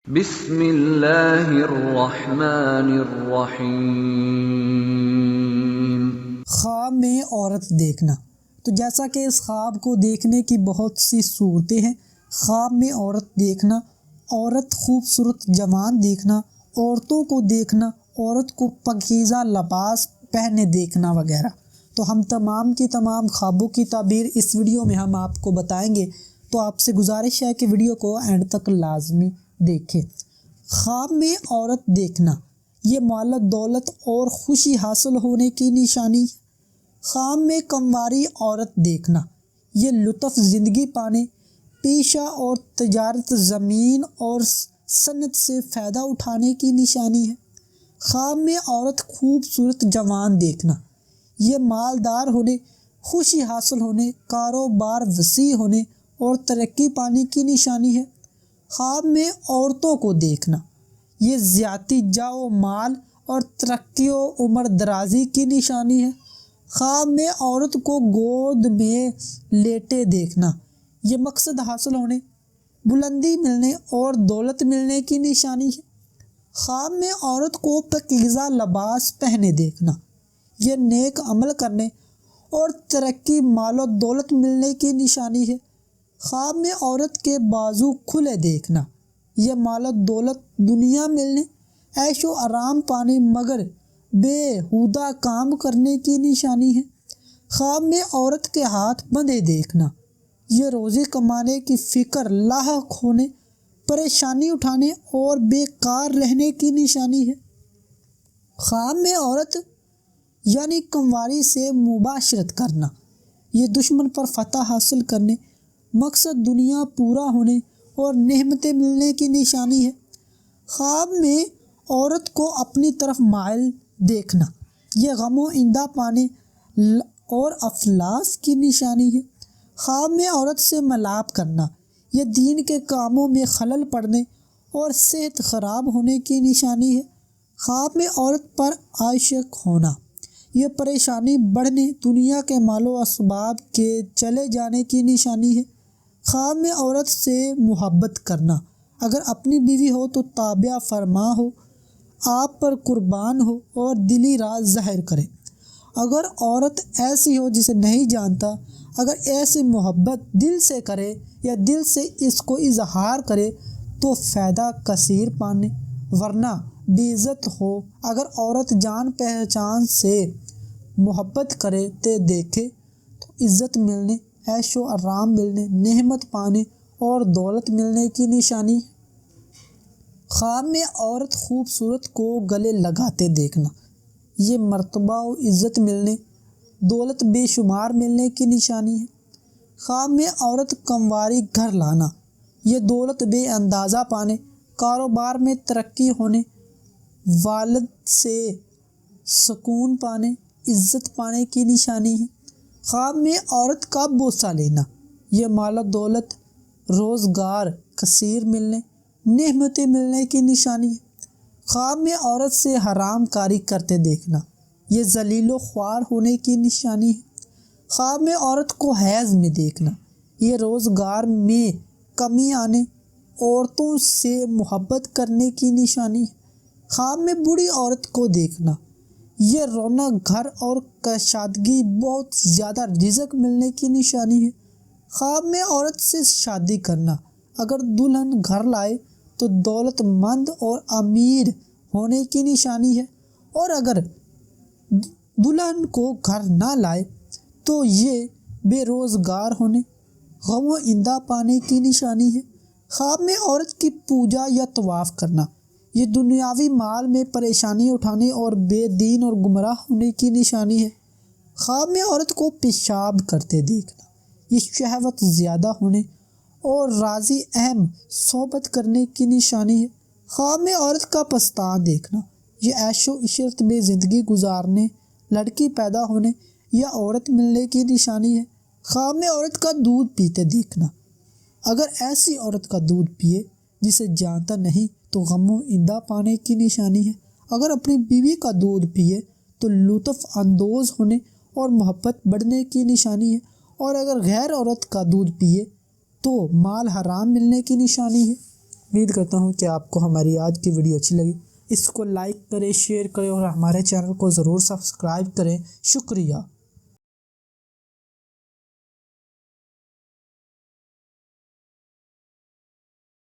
بسم اللہ الرحمن الرحیم۔ خواب میں عورت دیکھنا۔ تو جیسا کہ اس خواب کو دیکھنے کی بہت سی صورتیں ہیں۔ خواب میں عورت دیکھنا، عورت خوبصورت جوان دیکھنا، عورتوں کو دیکھنا، عورت کو پاکیزہ لباس پہنے دیکھنا وغیرہ۔ تو ہم تمام کی تمام خوابوں کی تعبیر اس ویڈیو میں ہم آپ کو بتائیں گے، تو آپ سے گزارش ہے کہ ویڈیو کو اینڈ تک لازمی دیکھیں۔ خواب میں عورت دیکھنا یہ مال دولت اور خوشی حاصل ہونے کی نشانی ہے۔ خواب میں کمواری عورت دیکھنا یہ لطف زندگی پانے، پیشہ اور تجارت، زمین اور صنعت سے فائدہ اٹھانے کی نشانی ہے۔ خواب میں عورت خوبصورت جوان دیکھنا یہ مالدار ہونے، خوشی حاصل ہونے، کاروبار وسیع ہونے اور ترقی پانے کی نشانی ہے۔ خواب میں عورتوں کو دیکھنا یہ زیادتی جاہ و مال اور ترقی و عمر درازی کی نشانی ہے۔ خواب میں عورت کو گود میں لیٹے دیکھنا یہ مقصد حاصل ہونے، بلندی ملنے اور دولت ملنے کی نشانی ہے۔ خواب میں عورت کو پاکیزہ لباس پہنے دیکھنا یہ نیک عمل کرنے اور ترقی، مال و دولت ملنے کی نشانی ہے۔ خواب میں عورت کے بازو کھلے دیکھنا یہ مال و دولت، دنیا ملنے، عیش و آرام پانے مگر بے ہودہ کام کرنے کی نشانی ہے۔ خواب میں عورت کے ہاتھ بندھے دیکھنا یہ روزی کمانے کی فکر لاحق ہونے، پریشانی اٹھانے اور بیکار رہنے کی نشانی ہے۔ خواب میں عورت یعنی کمواری سے مباشرت کرنا یہ دشمن پر فتح حاصل کرنے، مقصد دنیا پورا ہونے اور نعمتیں ملنے کی نشانی ہے۔ خواب میں عورت کو اپنی طرف مائل دیکھنا یہ غم و ایندھا پانے اور افلاس کی نشانی ہے۔ خواب میں عورت سے ملاپ کرنا یہ دین کے کاموں میں خلل پڑنے اور صحت خراب ہونے کی نشانی ہے۔ خواب میں عورت پر عاشق ہونا یہ پریشانی بڑھنے، دنیا کے مال و اسباب کے چلے جانے کی نشانی ہے۔ خواب میں عورت سے محبت کرنا اگر اپنی بیوی ہو تو تابع فرما ہو، آپ پر قربان ہو اور دلی راز ظاہر کرے۔ اگر عورت ایسی ہو جسے نہیں جانتا، اگر ایسی محبت دل سے کرے یا دل سے اس کو اظہار کرے تو فائدہ کثیر پانے، ورنہ بے عزت ہو۔ اگر عورت جان پہچان سے محبت کرے تے دیکھے تو عزت ملنے، عیش و آرام ملنے، نعمت پانے اور دولت ملنے کی نشانی ہے۔ خواب میں عورت خوبصورت کو گلے لگاتے دیکھنا یہ مرتبہ و عزت ملنے، دولت بے شمار ملنے کی نشانی ہے۔ خواب میں عورت کمواری گھر لانا یہ دولت بے اندازہ پانے، کاروبار میں ترقی ہونے، والد سے سکون پانے، عزت پانے کی نشانی ہے۔ خواب میں عورت کا بوسہ لینا یہ مال و دولت، روزگار کثیر ملنے، نعمتیں ملنے کی نشانی ہے۔ خواب میں عورت سے حرام کاری کرتے دیکھنا یہ ذلیل و خوار ہونے کی نشانی ہے۔ خواب میں عورت کو حیض میں دیکھنا یہ روزگار میں کمی آنے، عورتوں سے محبت کرنے کی نشانی ہے۔ خواب میں بوڑھی عورت کو دیکھنا یہ رونق گھر اور کشادگی، بہت زیادہ رزق ملنے کی نشانی ہے۔ خواب میں عورت سے شادی کرنا اگر دلہن گھر لائے تو دولت مند اور امیر ہونے کی نشانی ہے، اور اگر دلہن کو گھر نہ لائے تو یہ بے روزگار ہونے، غم و ایندھا پانے کی نشانی ہے۔ خواب میں عورت کی پوجا یا طواف کرنا یہ دنیاوی مال میں پریشانی اٹھانے اور بے دین اور گمراہ ہونے کی نشانی ہے۔ خواب میں عورت کو پیشاب کرتے دیکھنا یہ شہوت زیادہ ہونے اور راضی اہم صحبت کرنے کی نشانی ہے۔ خواب میں عورت کا پستان دیکھنا یہ عیش و عشرت میں زندگی گزارنے، لڑکی پیدا ہونے یا عورت ملنے کی نشانی ہے۔ خواب میں عورت کا دودھ پیتے دیکھنا اگر ایسی عورت کا دودھ پیے جسے جانتا نہیں تو غم و ایندھا پانے کی نشانی ہے۔ اگر اپنی بیوی کا دودھ پیے تو لطف اندوز ہونے اور محبت بڑھنے کی نشانی ہے، اور اگر غیر عورت کا دودھ پیے تو مال حرام ملنے کی نشانی ہے۔ امید کرتا ہوں کہ آپ کو ہماری آج کی ویڈیو اچھی لگی۔ اس کو لائک کریں، شیئر کریں اور ہمارے چینل کو ضرور سبسکرائب کریں۔ شکریہ۔